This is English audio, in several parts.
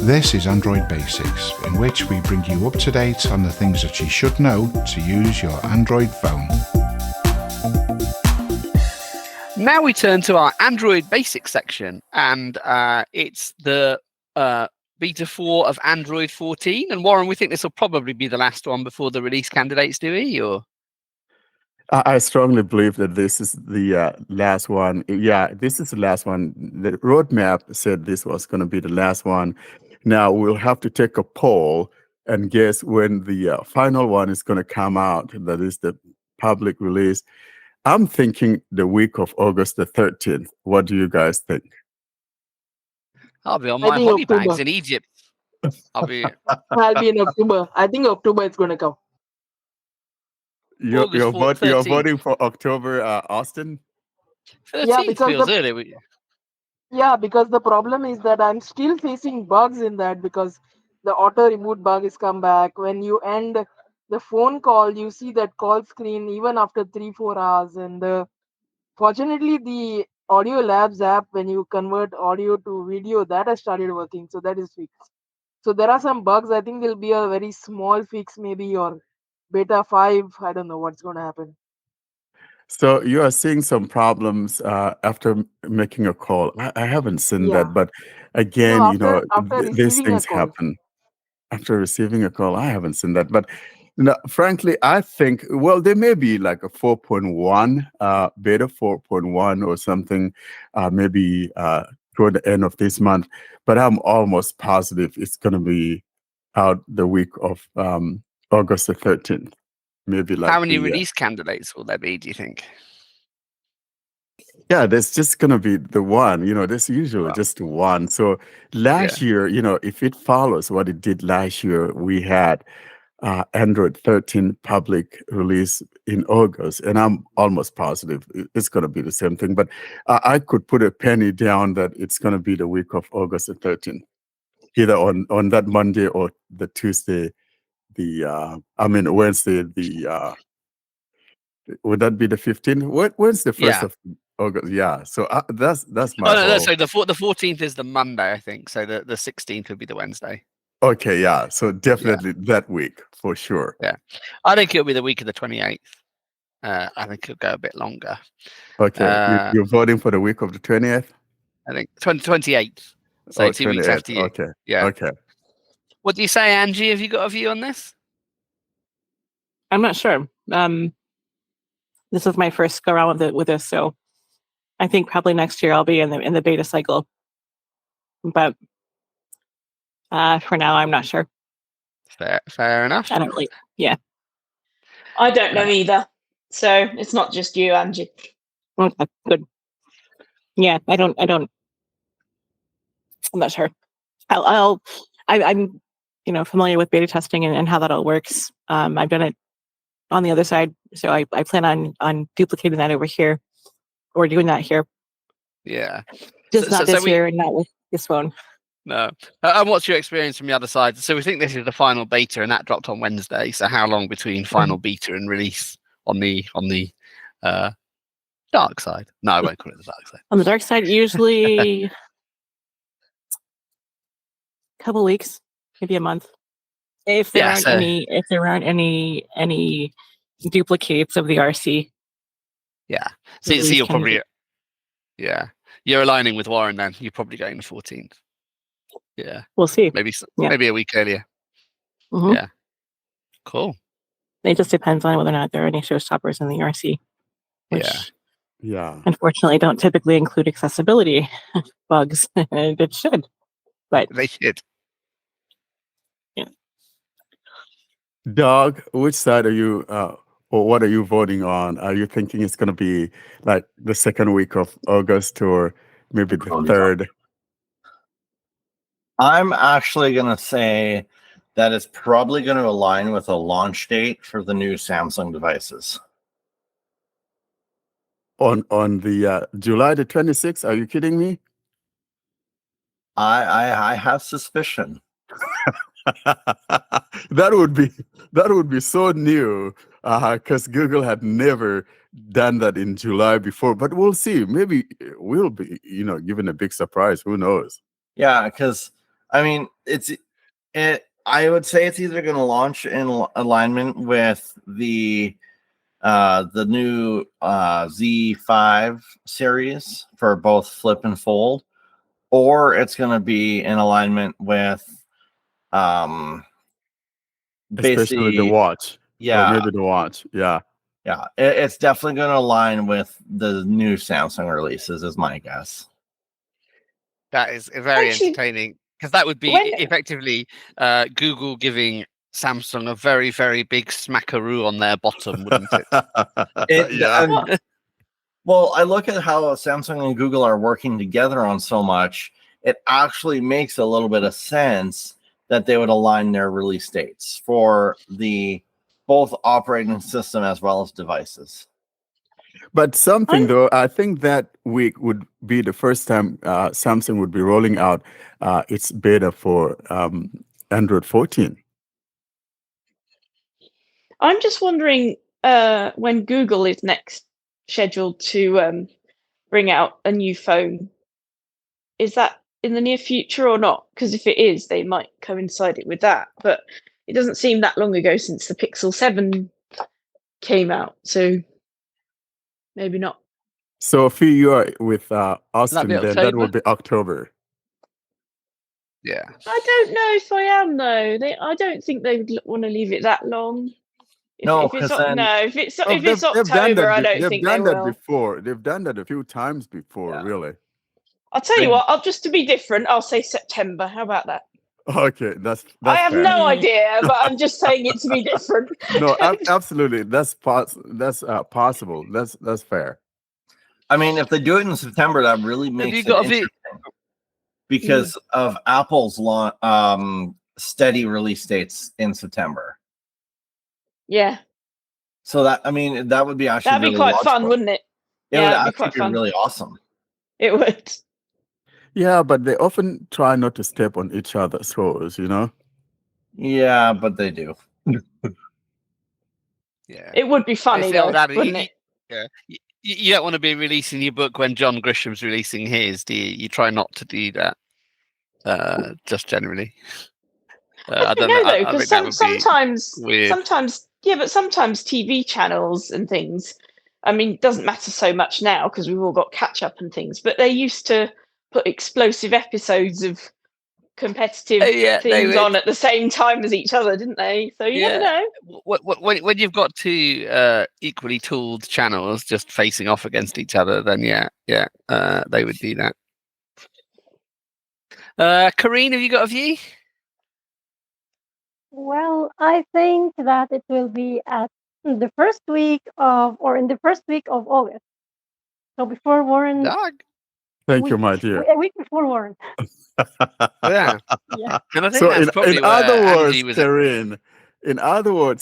This is Android Basics, in which we bring you up to date on the things that you should know to use your Android phone. Now we turn to our Android Basics section, and it's the Beta 4 of Android 14. And Warren, we think this will probably be the last one before the release candidates, do we? Or I strongly believe that this is the last one. Yeah, this is the last one. The roadmap said this was going to be the last one. Now we'll have to take a poll and guess when the final one is going to come out. That is the public release. I'm thinking the week of August the 13th. What do you guys think? I'll be on my hobby bags in Egypt. I'll be in October. I think October it's going to come. You're voting for October, Austin? 13th feels early. Yeah, because the problem is that I'm still facing bugs in that because the auto reboot bug has come back. When you end the phone call, you see that call screen even after 3-4 hours. And fortunately, the Audio Labs app, when you convert audio to video, that has started working. So that is fixed. So there are some bugs. I think there'll be a very small fix maybe, or beta 5. I don't know what's going to happen. So you are seeing some problems after making a call. I haven't seen that, but again, after these things happen. After receiving a call, I haven't seen that. But frankly, I think, well, there may be like a 4.1, beta 4.1 or something, maybe toward the end of this month. But I'm almost positive it's going to be out the week of August the 13th. Maybe like how many release candidates will there be, do you think? Yeah, there's just going to be the one, there's usually just one. So last year, if it follows what it did last year, we had Android 13 public release in August, and I'm almost positive it's going to be the same thing. But I could put a penny down that it's going to be the week of August the 13th, either on that Monday or the Tuesday. Wednesday, would that be the 15th? When's the 1st of August? Yeah, so that's my so the 14th is the Monday, I think. So the 16th would be the Wednesday. Okay, yeah, so definitely that week, for sure. Yeah, I think it'll be the week of the 28th. I think it'll go a bit longer. Okay, you're voting for the week of the 20th? I think 28th. So 2 weeks after you. Okay, yeah. Okay. What do you say, Angie? Have you got a view on this? I'm not sure. This is my first go around with this, so I think probably next year I'll be in the beta cycle. But for now, I'm not sure. Fair enough. I don't really. Yeah. I don't know either. So it's not just you, Angie. Okay, good. Yeah, I don't. I'm not sure. I'm familiar with beta testing and how that all works. I've done it on the other side, so I plan on duplicating that over here, or doing that here. Yeah, just not this year and not with this phone. No. And what's your experience from the other side? So we think this is the final beta, and that dropped on Wednesday. So how long between final beta and release on the dark side? No, I won't call it the dark side. On the dark side, usually a couple weeks, maybe a month. If there aren't any duplicates of the RC. Yeah. So you're probably you're aligning with Warren then. You're probably going the 14th. Yeah. We'll see. Maybe a week earlier. Mm-hmm. Yeah. Cool. It just depends on whether or not there are any showstoppers in the RC. Which unfortunately don't typically include accessibility bugs. It should. But they should. Doug, which side are you, or what are you voting on? Are you thinking it's going to be like the second week of August or maybe the third? I'm actually going to say that it's probably going to align with a launch date for the new Samsung devices. On the July the 26th? Are you kidding me? I have suspicion. That would be so new, because Google had never done that in July before. But we'll see. Maybe we'll be, given a big surprise. Who knows? Yeah, because I mean, I would say it's either going to launch in alignment with the new Z5 series for both flip and fold, or it's going to be in alignment with Especially the basically, watch. Or yeah, maybe the watch. Yeah. yeah. It's definitely going to align with the new Samsung releases, is my guess. That is very Actually, entertaining, because that would be when effectively Google giving Samsung a very, very big smackaroo on their bottom, wouldn't it? Yeah. Well, I look at how Samsung and Google are working together on so much. It actually makes a little bit of sense that they would align their release dates for the both operating system as well as devices. But something though, I think that week would be the first time Samsung would be rolling out its beta for Android 14. I'm just wondering when Google is next scheduled to bring out a new phone. Is that in the near future or not? Because if it is, they might coincide it with that. But it doesn't seem that long ago since the Pixel 7 came out, so maybe not. So if you are with Austin, be then that October? will be October. Yeah. I don't know if I am though. I don't think they would want to leave it that long. No, if it's 'cause then- no, if it's Oh, if it's they've done October, that. I don't They've think done they that will. before. They've done that a few times before. Yeah. Really. I'll tell you They- what. I'll just to be different. I'll say September. How about that? Okay, that's I have fair. no idea, but I'm just saying it to be different. No, absolutely. That's possible. That's fair. I mean, if they do it in September, that really makes you it got a interesting because of Apple's steady release dates in September. Yeah, So that that would be actually that'd be really quite logical. fun, wouldn't it? It would Yeah, it'd be actually quite be fun. really awesome. It would. Yeah, but they often try not to step on each other's toes, you know? Yeah, but they do. Yeah. It would be funny It's the old though, adage, wouldn't it? Yeah. You don't want to be releasing your book when John Grisham's releasing his, do you? You try not to do that. Just generally. I don't know. know though, I because think that would be weird. sometimes TV channels and things. I mean, it doesn't matter so much now because we've all got catch up and things. But they used to put explosive episodes of competitive Yeah, they things would. on at the same time as each other, didn't they? So you never know. When you've got two equally tooled channels just facing off against each other, then they would do that. Karine, have you got a view? Well, I think that it will be in the first week of August. So before Warren, Dog. Thank you, my dear. a week before Warren. Yeah. Yeah. And I think So that's probably in where other words, Angie was.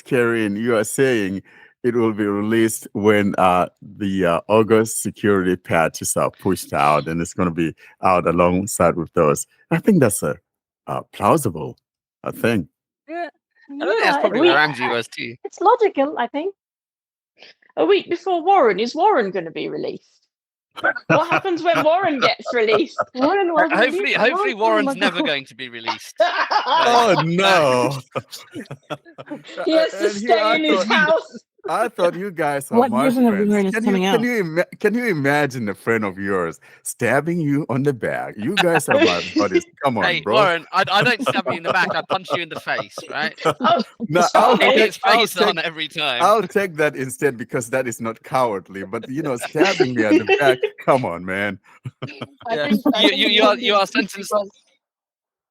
Karine, you are saying it will be released when the August security patches are pushed out, and it's going to be out alongside with those. I think that's a plausible thing. Yeah. I think that's probably where Angie was too. It's logical, I think. A week before Warren, is Warren going to be released? What happens when Warren gets released? Warren was Hopefully, released a long time Warren's ago. never going to be released. Oh no! He has to stay in his house. I thought you guys are What my version of friends. Warren is coming out? Can you imagine a friend of yours stabbing you on the back? You guys are my buddies. Come on, Hey, bro. Warren, I don't stab you in the back. I punch you in the face, right? No, It's face on every time. I'll take that instead because that is not cowardly. But stabbing me on the back. Come on, man. Yeah. I think You are sentenced. because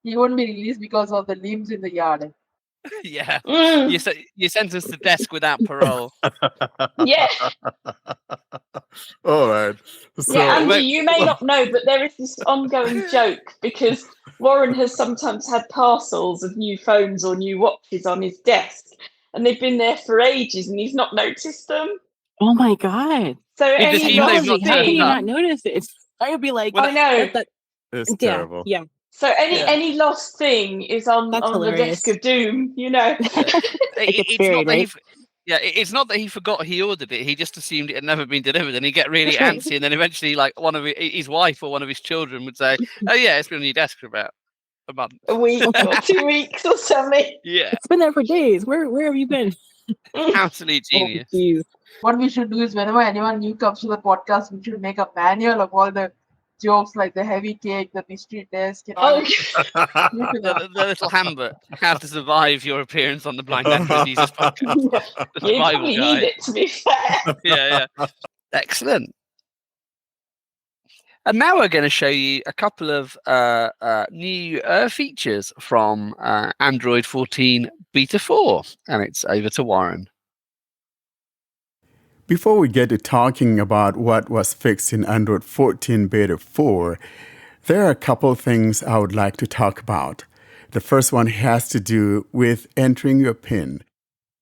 he won't be released because of the limbs in the yard. Yeah. Mm, You're sentenced to desk without parole. yeah. All right. So, Yeah, Andy, you may not know, but there is this ongoing joke because Warren has sometimes had parcels of new phones or new watches on his desk, and they've been there for ages, and he's not noticed them. Oh my god! So It just any means they've lost not How do turned you thing, up. not notice it? I would be like, I know. it's yeah, terrible. yeah. So Yeah. any lost thing is on That's the hilarious. desk of doom, you know. It's buried, not that right? it's not that he forgot he ordered it. He just assumed it had never been delivered, and he'd get really That's right. antsy. And then eventually, like one of his wife or one of his children would say, "Oh yeah, it's been on your desk for about month. A week or 2 weeks or something. Yeah, It's been there for days. Where have you been? absolute Oh, genius. geez. What we should do is whenever anyone new comes to the podcast, we should make a manual of all the jokes like the heavy cake, the mystery desk, and all. Oh, The little handbook, how to survive your appearance on the Blind Android Users podcast. The you survival probably guide. need it, to be fair. Yeah. Excellent. And now we're going to show you a couple of new features from Android 14 Beta 4. And it's over to Warren. Before we get to talking about what was fixed in Android 14 Beta 4, there are a couple of things I would like to talk about. The first one has to do with entering your PIN.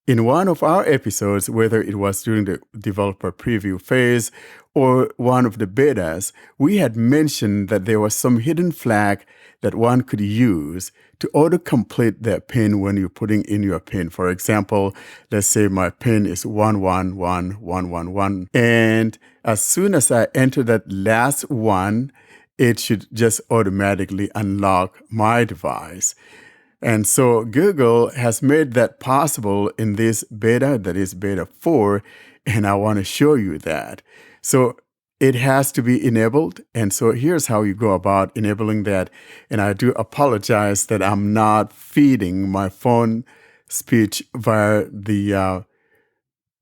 In one of our episodes, whether it was during the developer preview phase or one of the betas, we had mentioned that there was some hidden flag that one could use to autocomplete their PIN when you're putting in your PIN. For example, let's say my PIN is 111111, and as soon as I enter that last one, it should just automatically unlock my device. And so Google has made that possible in this beta, that is beta 4, and I want to show you that. So it has to be enabled, and so here's how you go about enabling that. And I do apologize that I'm not feeding my phone speech via the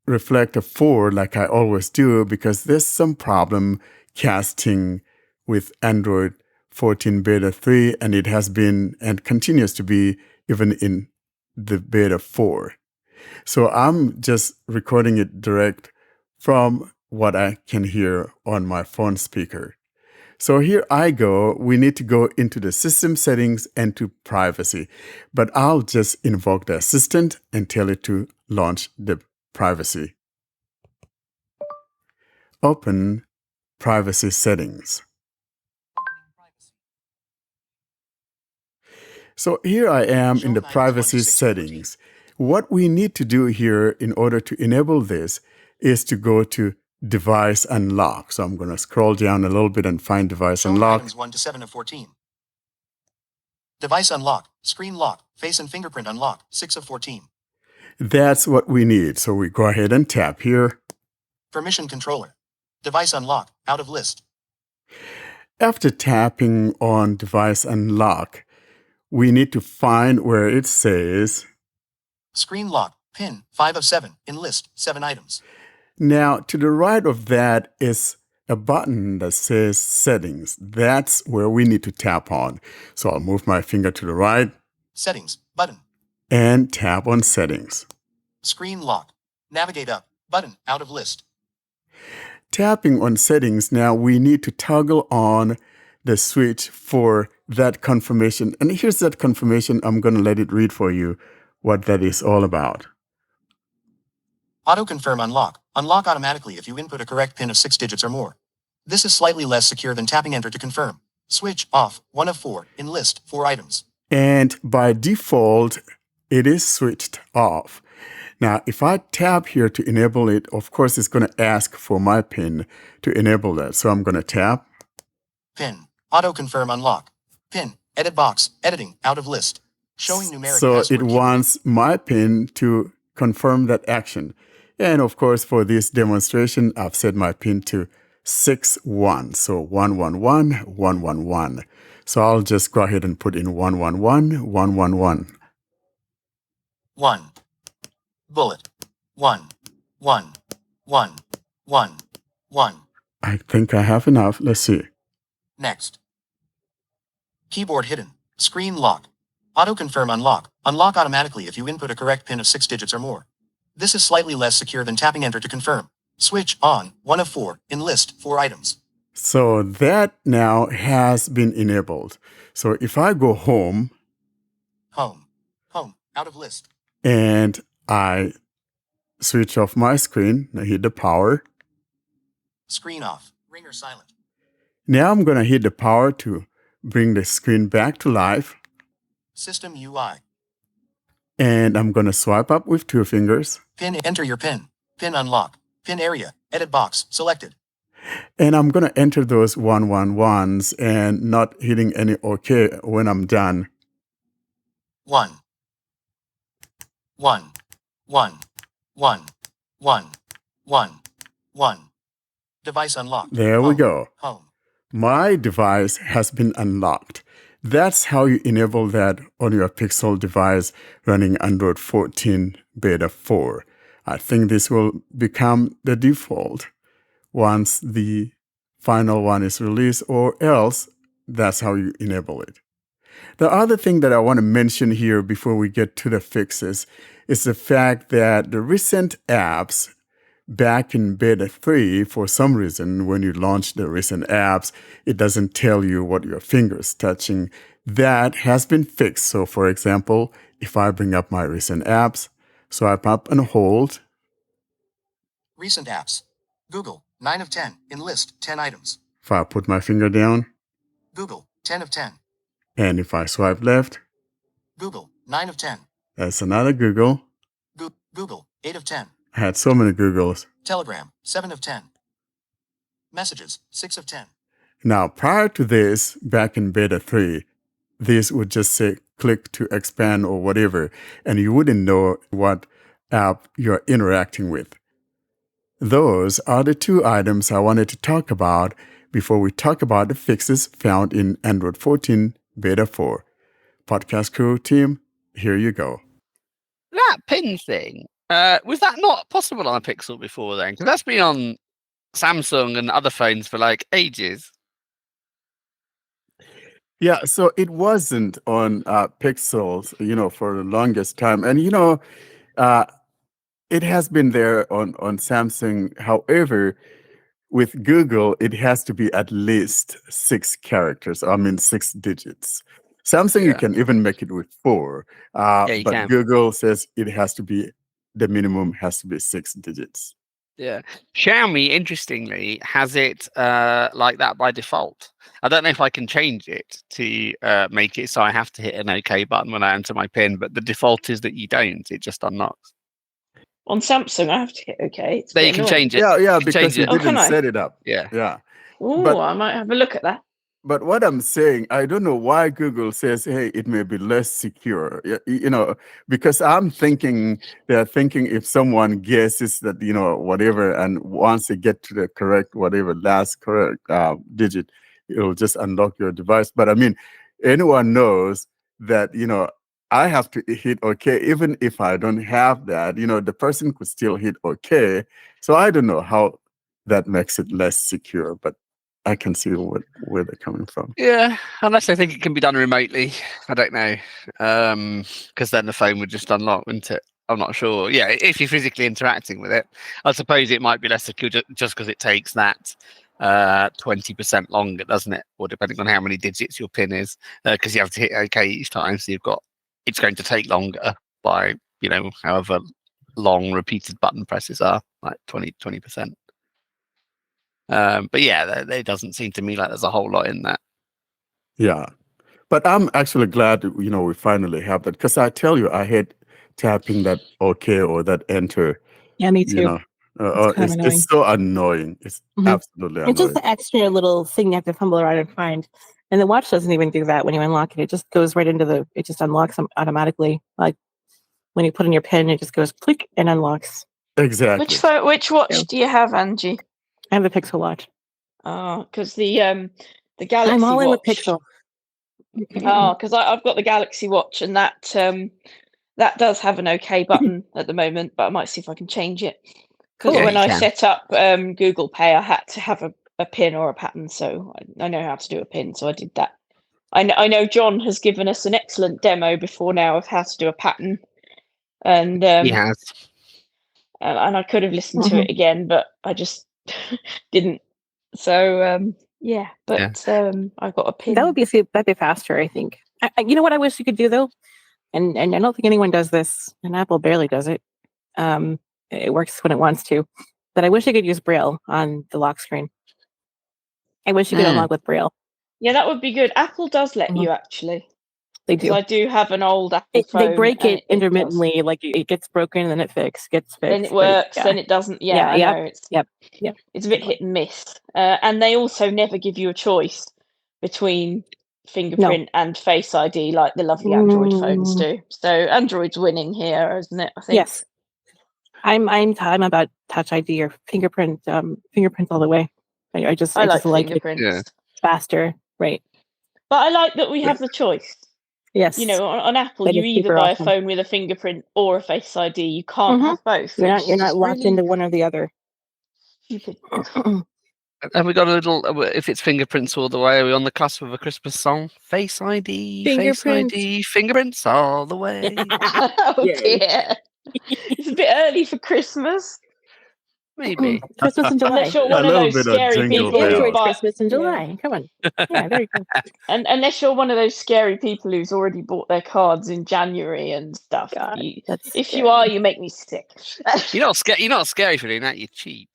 Reflector 4 like I always do, because there's some problem casting with Android 14 Beta 3, and it has been and continues to be even in the Beta 4. So I'm just recording it direct from what I can hear on my phone speaker. So here I go. We need to go into the system settings and to privacy, but I'll just invoke the assistant and tell it to launch the privacy. Open privacy settings. So here I am in the privacy settings. What we need to do here in order to enable this is to go to device unlock. So I'm going to scroll down a little bit and find device unlock. Items 1 to 7 of 14. Device unlock, screen lock, face and fingerprint unlock, 6 of 14. That's what we need. So we go ahead and tap here. Permission controller. Device unlock, out of list. After tapping on device unlock, we need to find where it says Screen lock, pin, 5 of 7, in list, 7 items. Now, to the right of that is a button that says settings. That's where we need to tap on. So I'll move my finger to the right. Settings, button. And tap on settings. Screen lock. Navigate up, button, out of list. Tapping on settings, now we need to toggle on the switch for that confirmation. And here's that confirmation. I'm going to let it read for you what that is all about. Auto confirm unlock. Unlock automatically if you input a correct PIN of 6 digits or more. This is slightly less secure than tapping enter to confirm. Switch off, 1 of 4, in list, 4 items. And by default, it is switched off. Now, if I tap here to enable it, of course, it's going to ask for my PIN to enable that. So I'm going to tap. PIN. Auto confirm unlock. PIN. Edit box. Editing. Out of list. Showing numeric So password it key. wants my PIN to confirm that action. And of course, for this demonstration, I've set my PIN to 61. So 111, 111. So I'll just go ahead and put in 111, 111. 1. Bullet. 1. 1. 1. 1. 1. I think I have enough. Let's see. Next. Keyboard hidden. Screen lock. Auto confirm unlock. Unlock automatically if you input a correct PIN of 6 digits or more. This is slightly less secure than tapping enter to confirm. Switch on, 1 of 4, in list, 4 items. So that now has been enabled. So if I go home Home. Home. Out of list. and I switch off my screen, I hit the power. Screen off. Ringer silent. Now I'm going to hit the power to bring the screen back to life. System UI. And I'm going to swipe up with 2 fingers. PIN. Enter your PIN. PIN unlock. PIN area. Edit box. Selected. And I'm going to enter those 111s and not hitting any OK when I'm done. 1. 1. 1. 1. 1. 1. 1. Device unlocked. There we Home. go. Home. My device has been unlocked. That's how you enable that on your Pixel device running Android 14 Beta 4. I think this will become the default once the final one is released, or else that's how you enable it. The other thing that I want to mention here before we get to the fixes is the fact that the recent apps back in Beta 3, for some reason, when you launch the recent apps, it doesn't tell you what your finger's touching. That has been fixed. So, for example, if I bring up my recent apps, swipe up and hold. Recent apps. Google, 9 of 10. In list, 10 items. If I put my finger down, Google, 10 of 10. and if I swipe left, Google, 9 of 10. that's another Google. Google, 8 of 10. I had so many Googles. Telegram, 7 of 10. Messages, 6 of 10. Now, prior to this, back in Beta 3, this would just say click to expand or whatever, and you wouldn't know what app you're interacting with. Those are the two items I wanted to talk about before we talk about the fixes found in Android 14 Beta 4. Podcast crew team, here you go. That pin thing, was that not possible on a Pixel before then? Because that's been on Samsung and other phones for like ages. Yeah, so it wasn't on Pixels, for the longest time. And, it has been there on Samsung. However, with Google, it has to be at least 6 characters. 6 digits. Samsung, you can even make it with 4. You but can. Google says the minimum has to be 6 digits. Yeah. Xiaomi, interestingly, has it like that by default. I don't know if I can change it to make it so I have to hit an OK button when I enter my PIN, but the default is that you don't. It just unlocks. On Samsung, I have to hit OK. It's a There bit you can annoying. change it. Yeah, You can because change you it. Oh, can didn't I? set it up. Yeah. Yeah. Ooh, But- I might have a look at that. But what I'm saying, I don't know why Google says, hey, it may be less secure, because they're thinking if someone guesses that, whatever, and once they get to the correct, whatever, last correct digit, it'll just unlock your device. But anyone knows that, I have to hit OK, even if I don't have that, the person could still hit OK. So I don't know how that makes it less secure, but I can see where they're coming from. Yeah, unless I think it can be done remotely. I don't know. Because then the phone would just unlock, wouldn't it? I'm not sure. Yeah, if you're physically interacting with it, I suppose it might be less secure just because it takes that 20% longer, doesn't it? Or depending on how many digits your PIN is, because you have to hit OK each time. So it's going to take longer by, however long repeated button presses are, like 20%. But yeah, it doesn't seem to me like there's a whole lot in that. Yeah, but I'm actually glad we finally have that, because I tell you, I hate tapping that OK or that enter. Yeah, me too. It's so annoying. It's absolutely annoying. It's just the extra little thing you have to fumble around and find. And the watch doesn't even do that when you unlock it. It just goes right into it just unlocks them automatically. Like when you put in your PIN, it just goes click and unlocks. Exactly. Which watch do you have, Angie? I have the Pixel watch. Oh, because the Galaxy I'm all in with watch. Pixel. Oh, because I've got the Galaxy watch, and that does have an OK button at the moment, but I might see if I can change it. Because when I set up Google Pay, I had to have a PIN or a pattern, so I know how to do a PIN, so I did that. I know John has given us an excellent demo before now of how to do a pattern, and He has. and I could have listened to it again, but I just didn't. So yeah, but I've got a PIN. That'd be faster, I think. You know what I wish you could do though, and I don't think anyone does this, and Apple barely does it. It works when it wants to, but I wish I could use Braille on the lock screen. I wish you could unlock with Braille. Yeah, that would be good. Apple does let you actually. They do. I do have an old Apple phone. They break it intermittently, like it gets broken, and then it gets fixed. Then it works, then it doesn't. Yeah, I know. It's a bit hit and miss. And they also never give you a choice between fingerprint and Face ID like the lovely Android phones do. So Android's winning here, isn't it? I think. Yes. I'm about Touch ID or fingerprint all the way. I just like fingerprints. Yeah. Faster, right? But I like that we have the choice. Yes. You know, on Apple, That you is either super buy awesome. a phone with a fingerprint or a Face ID. You can't have both. You're not locked into one or the other. Stupid. Have we got a little? If it's fingerprints all the way, are we on the cusp of a Christmas song? Face ID, Face ID, fingerprints all the way. Oh dear! It's a bit early for Christmas. Maybe Christmas in July. Unless you're one of those scary people who buy Christmas in July. Come on. Yeah, there you go. And unless you're one of those scary people who's already bought their cards in January and stuff. God, if you are, you make me sick. You're not scared. You're not scary for doing that. You're cheap.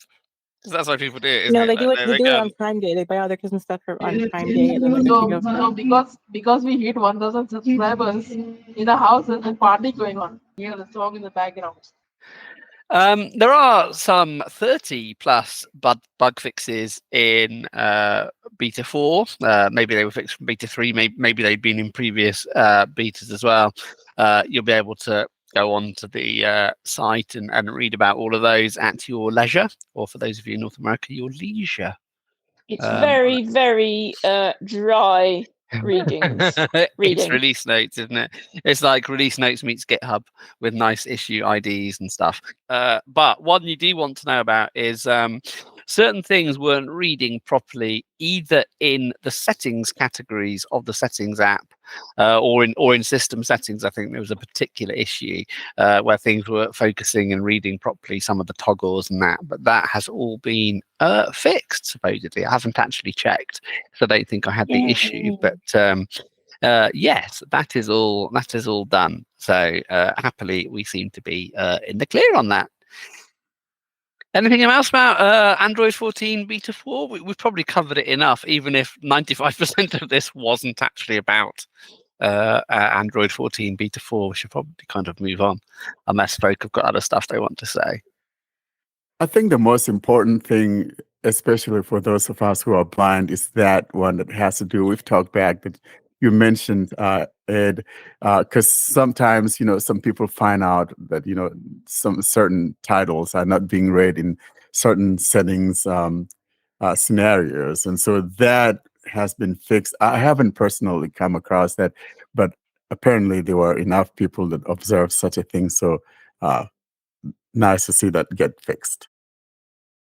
That's why people do it. No, Isn't they it? do it. They do it on Prime Day. They buy all their Christmas stuff on Prime Day, and then they go. So because we hit 1,000 subscribers in a house, there's a party going on. Hear the song in the background. There are some 30 plus bug fixes in beta 4. Maybe they were fixed from beta 3. Maybe they'd been in previous betas as well. You'll be able to go on to the site and read about all of those at your leisure, or for those of you in North America, your leisure. It's very, very dry readings. It's release notes, isn't it? It's like release notes meets GitHub with nice issue IDs and stuff. But one you do want to know about is certain things weren't reading properly either in the settings categories of the settings app or in system settings. I think there was a particular issue where things were focusing and reading properly, some of the toggles and that, but that has all been fixed supposedly. I haven't actually checked, so I don't think I had the issue, but yes, that is all done. So happily we seem to be in the clear on that. Anything else about Android 14 Beta 4? We've probably covered it enough, even if 95% of this wasn't actually about Android 14 Beta 4. We should probably kind of move on, unless folk have got other stuff they want to say. I think the most important thing, especially for those of us who are blind, is that one that has to do with TalkBack that you mentioned, Ed, because sometimes, some people find out that, some certain titles are not being read in certain settings scenarios. And so that has been fixed. I haven't personally come across that, but apparently there were enough people that observed such a thing. So nice to see that get fixed.